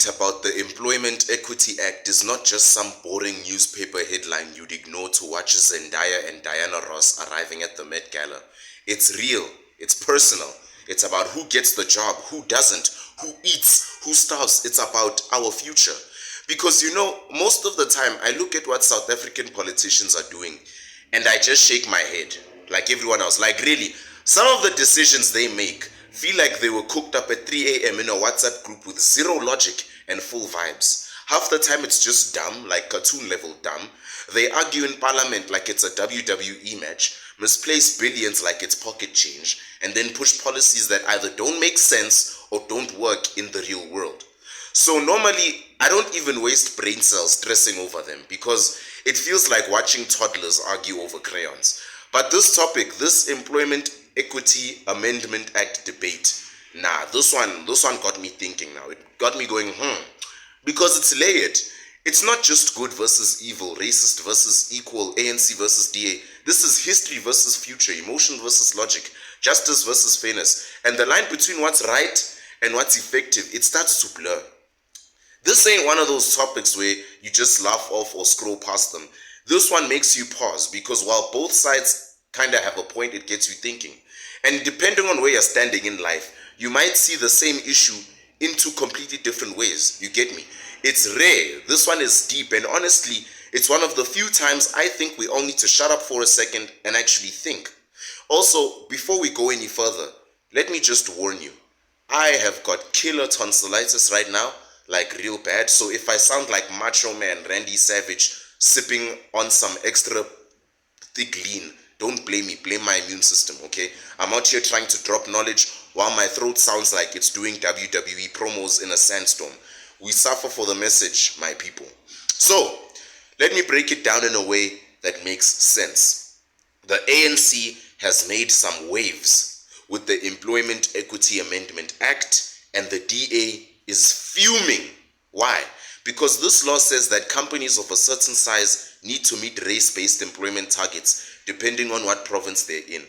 point about the Employment Equity Act is not just some boring newspaper headline you'd ignore to watch Zendaya and Diana Ross arriving at the Met Gala. It's real, it's personal, it's about who gets the job, who doesn't, who eats, who starves. It's about our future. Because most of the time I look at what South African politicians are doing and I just shake my head like everyone else. Like really, some of the decisions they make feel like they were cooked up at 3 a.m. in a WhatsApp group with zero logic and full vibes. Half the time it's just dumb, like cartoon level dumb. They argue in parliament like it's a WWE match, misplace billions like it's pocket change, and then push policies that either don't make sense or don't work in the real world. So normally, I don't even waste brain cells stressing over them because it feels like watching toddlers argue over crayons. But this topic, this Employment Equity Amendment Act debate, this one got me thinking now. It got me going, because it's layered. It's not just good versus evil, racist versus equal, ANC versus DA. This is history versus future, emotion versus logic, justice versus fairness. And the line between what's right and what's effective, it starts to blur. This ain't one of those topics where you just laugh off or scroll past them. This one makes you pause because while both sides kind of have a point, it gets you thinking. And depending on where you're standing in life, you might see the same issue in two completely different ways. You get me? It's rare. This one is deep, and honestly, it's one of the few times I think we all need to shut up for a second and actually think. Also, before we go any further, let me just warn you. I have got killer tonsillitis right now, like real bad. So if I sound like Macho Man Randy Savage sipping on some extra thick lean, don't blame me, blame my immune system, okay? I'm out here trying to drop knowledge while my throat sounds like it's doing WWE promos in a sandstorm. We suffer for the message, my people. So, let me break it down in a way that makes sense. The ANC has made some waves with the Employment Equity Amendment Act, and the DA is fuming. Why? Because this law says that companies of a certain size need to meet race-based employment targets depending on what province they're in.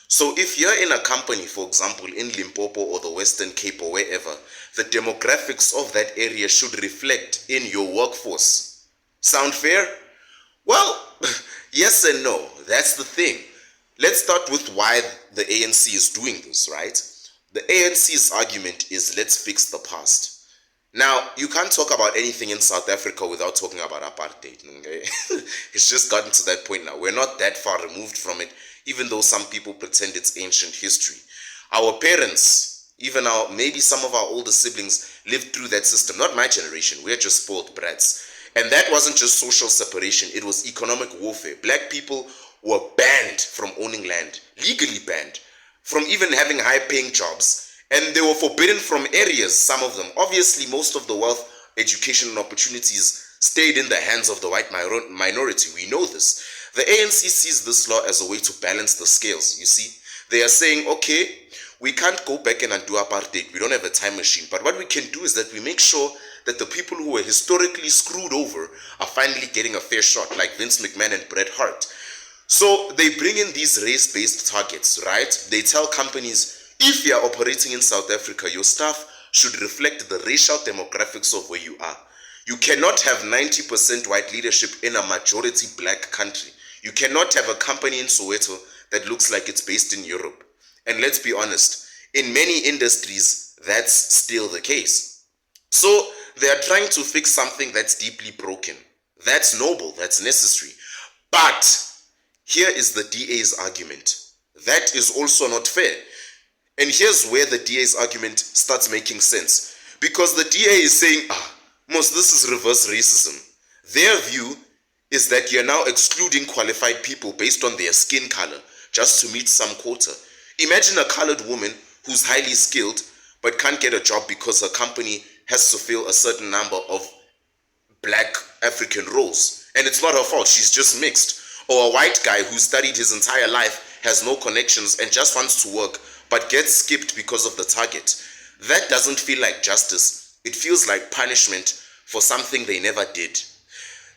So if you're in a company, for example, in Limpopo or the Western Cape or wherever, the demographics of that area should reflect in your workforce. Sound fair? Well, yes and no. That's the thing. Let's start with why the ANC is doing this, right? The ANC's argument is let's fix the past. Now, you can't talk about anything in South Africa without talking about apartheid, okay? It's just gotten to that point now. We're not that far removed from it, even though some people pretend it's ancient history. Our parents, even maybe some of our older siblings lived through that system. Not my generation, we're just spoiled brats. And that wasn't just social separation, it was economic warfare. Black people were banned from owning land, legally banned, from even having high-paying jobs. And they were forbidden from areas, some of them. Obviously, most of the wealth, education, and opportunities stayed in the hands of the white minority. We know this. The ANC sees this law as a way to balance the scales, you see. They are saying, okay, we can't go back and undo apartheid. We don't have a time machine. But what we can do is that we make sure that the people who were historically screwed over are finally getting a fair shot, like Vince McMahon and Bret Hart. So they bring in these race-based targets, right? They tell companies, if you are operating in South Africa, your staff should reflect the racial demographics of where you are. You cannot have 90% white leadership in a majority black country. You cannot have a company in Soweto that looks like it's based in Europe. And let's be honest, in many industries, that's still the case. So they are trying to fix something that's deeply broken. That's noble, that's necessary. But here is the DA's argument. That is also not fair. And here's where the DA's argument starts making sense. Because the DA is saying, Mos, this is reverse racism. Their view is that you're now excluding qualified people based on their skin color just to meet some quota. Imagine a colored woman who's highly skilled but can't get a job because her company has to fill a certain number of black African roles. And it's not her fault, she's just mixed. Or a white guy who studied his entire life, has no connections and just wants to work but gets skipped because of the target. That doesn't feel like justice. It feels like punishment for something they never did.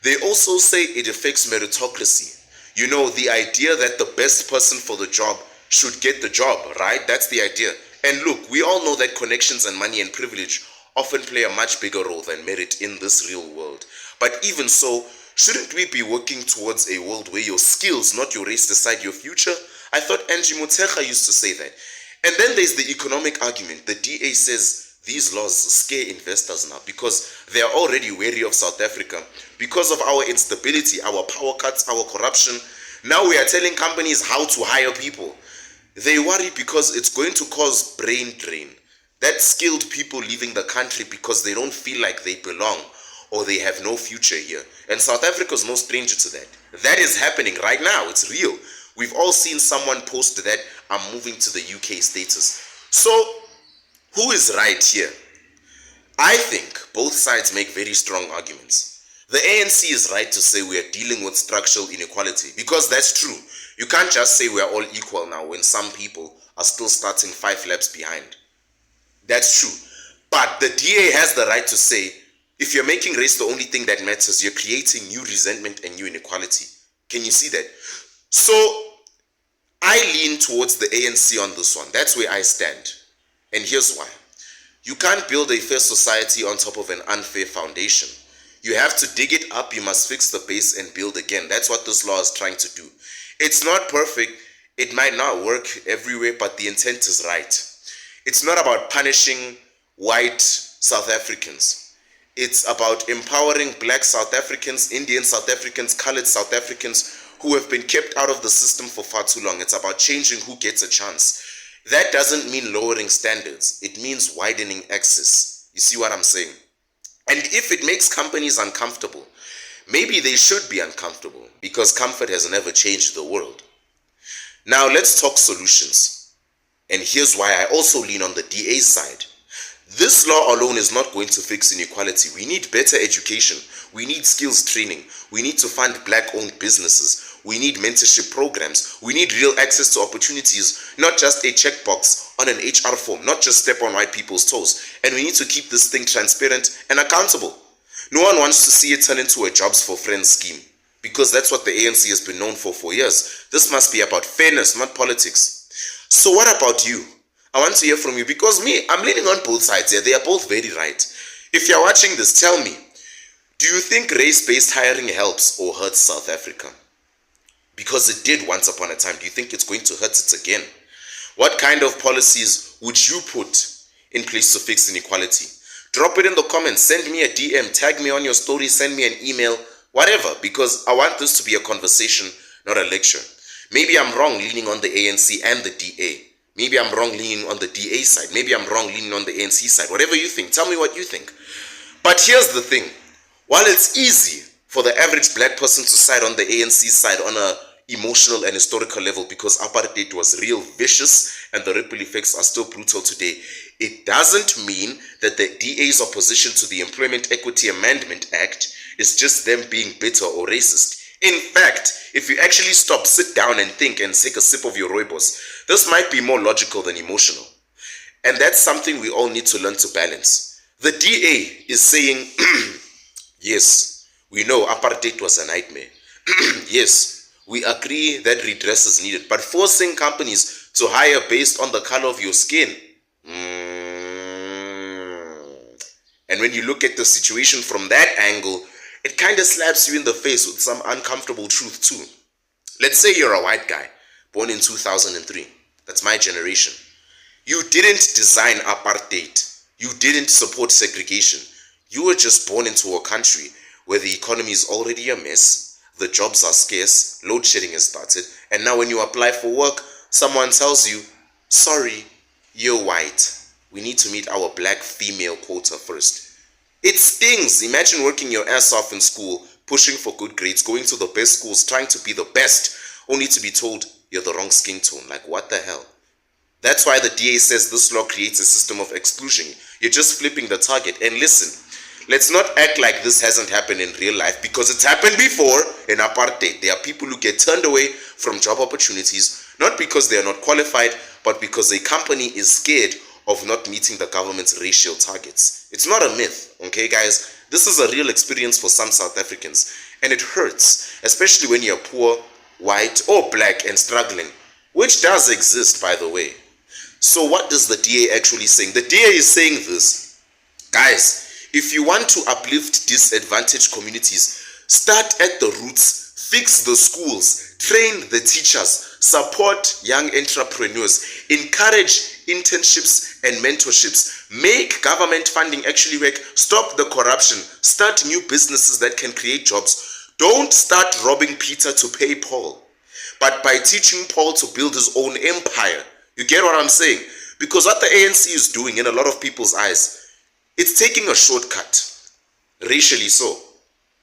They also say it affects meritocracy. You know, the idea that the best person for the job should get the job, right? That's the idea. And look, we all know that connections and money and privilege often play a much bigger role than merit in this real world. But even so, shouldn't we be working towards a world where your skills, not your race, decide your future? I thought Angie Motshekga used to say that. And then there's the economic argument. The DA says these laws scare investors now because they are already wary of South Africa. Because of our instability, our power cuts, our corruption, now we are telling companies how to hire people. They worry because it's going to cause brain drain. That skilled people leaving the country because they don't feel like they belong or they have no future here. And South Africa is no stranger to that. That is happening right now. It's real. We've all seen someone post that I'm moving to the UK status. So, who is right here? I think both sides make very strong arguments. The ANC is right to say we are dealing with structural inequality because that's true. You can't just say we are all equal now when some people are still starting 5 laps behind. That's true. But the DA has the right to say, if you're making race the only thing that matters, you're creating new resentment and new inequality. Can you see that? So, I lean towards the ANC on this one. That's where I stand. And here's why. You can't build a fair society on top of an unfair foundation. You have to dig it up, you must fix the base and build again. That's what this law is trying to do. It's not perfect. It might not work everywhere, but the intent is right. It's not about punishing white South Africans. It's about empowering black South Africans, Indian South Africans, colored South Africans who have been kept out of the system for far too long. It's about changing who gets a chance. That doesn't mean lowering standards. It means widening access. You see what I'm saying? And if it makes companies uncomfortable, maybe they should be uncomfortable because comfort has never changed the world. Now let's talk solutions. And here's why I also lean on the DA side. This law alone is not going to fix inequality. We need better education. We need skills training. We need to fund black-owned businesses. We need mentorship programs. We need real access to opportunities, not just a checkbox on an HR form, not just step on white people's toes. And we need to keep this thing transparent and accountable. No one wants to see it turn into a jobs for friends scheme because that's what the ANC has been known for years. This must be about fairness, not politics. So what about you? I want to hear from you because I'm leaning on both sides here. They are both very right. If you're watching this, tell me, do you think race-based hiring helps or hurts South Africa? Because it did once upon a time. Do you think it's going to hurt it again? What kind of policies would you put in place to fix inequality? Drop it in the comments. Send me a DM. Tag me on your story. Send me an email. Whatever. Because I want this to be a conversation, not a lecture. Maybe I'm wrong leaning on the ANC and the DA. Maybe I'm wrong leaning on the DA side. Maybe I'm wrong leaning on the ANC side. Whatever you think. Tell me what you think. But here's the thing. While it's easy for the average black person to side on the ANC side on a emotional and historical level because apartheid was real vicious and the ripple effects are still brutal today, it doesn't mean that the DA's opposition to the Employment Equity Amendment Act is just them being bitter or racist. In fact, if you actually stop, sit down and think and take a sip of your rooibos, this might be more logical than emotional. And that's something we all need to learn to balance. The DA is saying, yes, we know apartheid was a nightmare. Yes, we agree that redress is needed. But forcing companies to hire based on the color of your skin. And when you look at the situation from that angle, it kind of slaps you in the face with some uncomfortable truth too. Let's say you're a white guy, born in 2003. That's my generation. You didn't design apartheid. You didn't support segregation. You were just born into a country where the economy is already a mess, the jobs are scarce, load shedding has started, and now when you apply for work, someone tells you, sorry, you're white. We need to meet our black female quota first. It stings. Imagine working your ass off in school, pushing for good grades, going to the best schools, trying to be the best, only to be told you're the wrong skin tone. Like, what the hell? That's why the DA says this law creates a system of exclusion. You're just flipping the target. And listen, let's not act like this hasn't happened in real life because it's happened before in apartheid. There are people who get turned away from job opportunities, not because they are not qualified, but because a company is scared of not meeting the government's racial targets. It's not a myth, okay guys? This is a real experience for some South Africans, and it hurts, especially when you're poor, white, or black and struggling, which does exist, by the way. So what is the DA actually saying? The DA is saying this. Guys, if you want to uplift disadvantaged communities, start at the roots, fix the schools, train the teachers, support young entrepreneurs, encourage internships and mentorships, make government funding actually work, stop the corruption, start new businesses that can create jobs. Don't start robbing Peter to pay Paul, but by teaching Paul to build his own empire. You get what I'm saying? Because what the ANC is doing in a lot of people's eyes, it's taking a shortcut, racially so.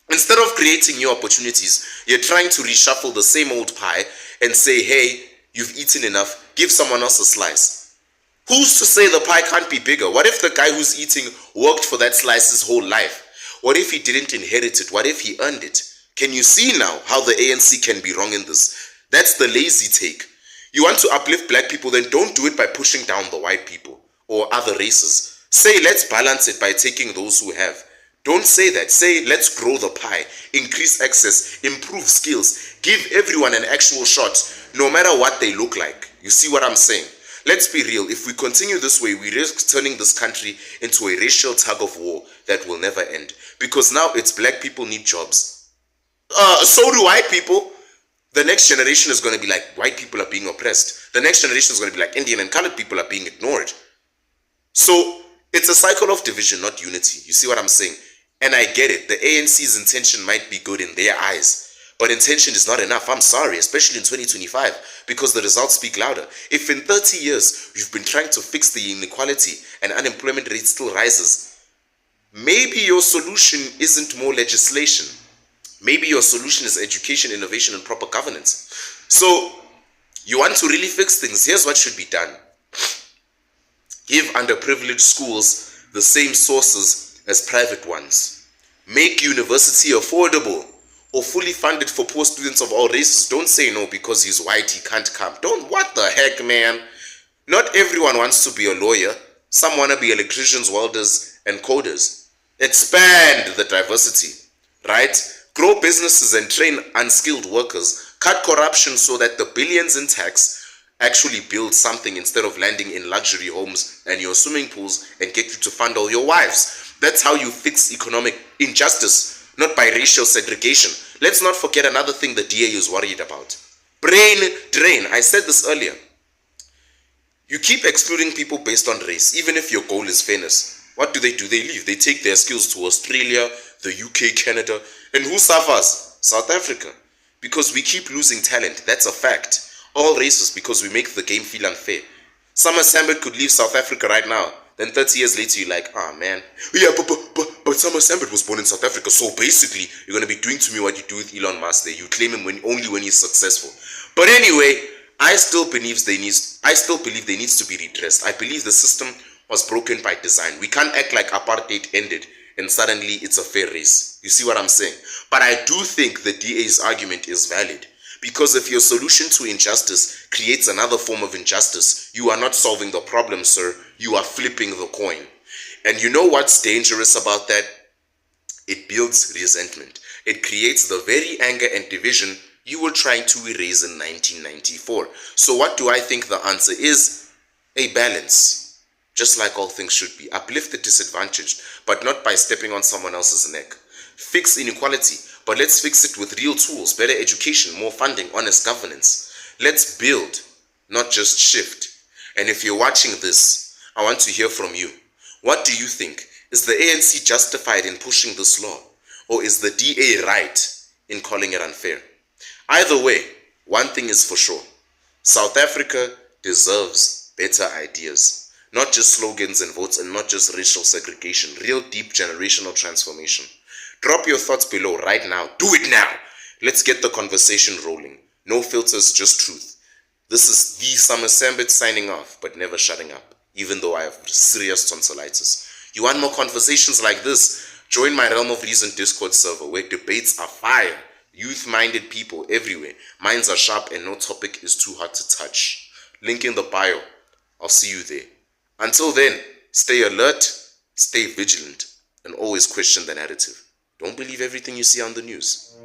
Instead of creating new opportunities, you're trying to reshuffle the same old pie and say, hey, you've eaten enough, give someone else a slice. Who's to say the pie can't be bigger? What if the guy who's eating worked for that slice his whole life? What if he didn't inherit it? What if he earned it? Can you see now how the ANC can be wrong in this? That's the lazy take. You want to uplift black people, then don't do it by pushing down the white people or other races. Say, let's balance it by taking those who have. Don't say that. Say, let's grow the pie, increase access, improve skills, give everyone an actual shot, no matter what they look like. You see what I'm saying? Let's be real. If we continue this way, we risk turning this country into a racial tug of war that will never end. Because now it's black people need jobs. So do white people. The next generation is going to be like, white people are being oppressed. The next generation is going to be like, Indian and colored people are being ignored. So it's a cycle of division, not unity. You see what I'm saying? And I get it. The ANC's intention might be good in their eyes, but intention is not enough. I'm sorry, especially in 2025, because the results speak louder. If in 30 years you've been trying to fix the inequality and unemployment rate still rises, maybe your solution isn't more legislation. Maybe your solution is education, innovation, and proper governance. So you want to really fix things. Here's what should be done. Give underprivileged schools the same sources as private ones. Make university affordable or fully funded for poor students of all races. Don't say no because he's white, he can't come. What the heck, man? Not everyone wants to be a lawyer. Some want to be electricians, welders, and coders. Expand the diversity, right? Grow businesses and train unskilled workers. Cut corruption so that the billions in tax actually build something instead of landing in luxury homes and your swimming pools and get you to fund all your wives. That's how you fix economic injustice, not by racial segregation. Let's not forget another thing the DA is worried about. Brain drain. I said this earlier. You keep excluding people based on race, even if your goal is fairness. What do? They leave. They take their skills to Australia, the UK, Canada. And who suffers? South Africa. Because we keep losing talent. That's a fact. All races, because we make the game feel unfair. Summer Sambit could leave South Africa right now. Then 30 years later, you're like, man. Yeah, but Summer Sambit was born in South Africa. So basically, you're going to be doing to me what you do with Elon Musk there. You claim him only when he's successful. But anyway, I still believe there needs to be redressed. I believe the system was broken by design. We can't act like apartheid ended and suddenly it's a fair race. You see what I'm saying? But I do think the DA's argument is valid. Because if your solution to injustice creates another form of injustice, you are not solving the problem, sir. You are flipping the coin. And you know what's dangerous about that? It builds resentment. It creates the very anger and division you were trying to erase in 1994. So what do I think the answer is? A balance. Just like all things should be. Uplift the disadvantaged, but not by stepping on someone else's neck. Fix inequality, but let's fix it with real tools, better education, more funding, honest governance. Let's build, not just shift. And if you're watching this, I want to hear from you. What do you think? Is the ANC justified in pushing this law? Or is the DA right in calling it unfair? Either way, one thing is for sure. South Africa deserves better ideas. Not just slogans and votes and not just racial segregation. Real deep generational transformation. Drop your thoughts below right now. Do it now. Let's get the conversation rolling. No filters, just truth. This is the Summer Sambit signing off, but never shutting up, even though I have serious tonsillitis. You want more conversations like this? Join my Realm of Reason Discord server where debates are fire. Youth-minded people everywhere. Minds are sharp and no topic is too hard to touch. Link in the bio. I'll see you there. Until then, stay alert, stay vigilant, and always question the narrative. Don't believe everything you see on the news.